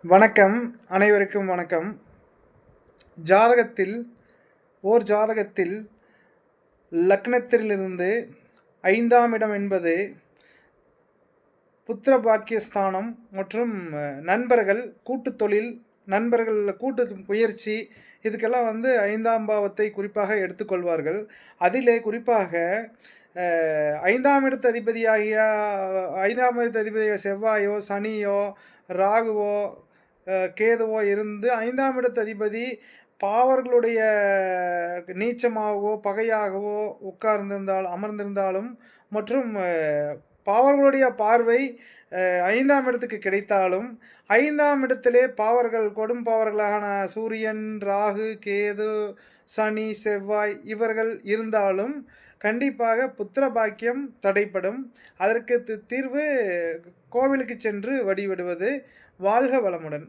வணக்கம். அனைவருக்கும் வணக்கம். ஜாதகத்தில் ஜாதகத்தில் லக்னத்திலிருந்து 5ஆம் இடம் என்பது புத்திர பாக்கியஸ்தானம் மற்றும் நண்பர்கள், கூட்டு தொழில், நண்பர்கள் கூட்டு முயற்சி, இதுக்கெல்லாம் 5ஆம் பாவத்தை குறிப்பாக எடுத்துக்கொள்வார்கள். அதிலே குறிப்பாக 5ஆம் இடத்து அதிபதியாகிய 5ஆம் இடத்து அதிபதியாக செவ்வாயோ, சனியோ, ராகுவோ, கேதுவோ இருந்து 5ஆம் இடத்து அதிபதி பாவர்களுடைய நீச்சமாகவோ பகையாகவோ அமர்ந்திருந்தாலும் மற்றும் பாவர்களுடைய பார்வை 5ஆம் இடத்துக்கு கிடைத்தாலும் 5ஆம் இடத்திலே பாவர்கள் கொடும் பாவர்களான சூரியன், ராகு, கேது, சனி, செவ்வாய் இவர்கள் இருந்தாலும் கண்டிப்பாக புத்திர பாக்கியம் தடைப்படும். அதற்கு தீர்வு கோவிலுக்கு சென்று வழிபடுவது. வாழ்க வளமுடன்.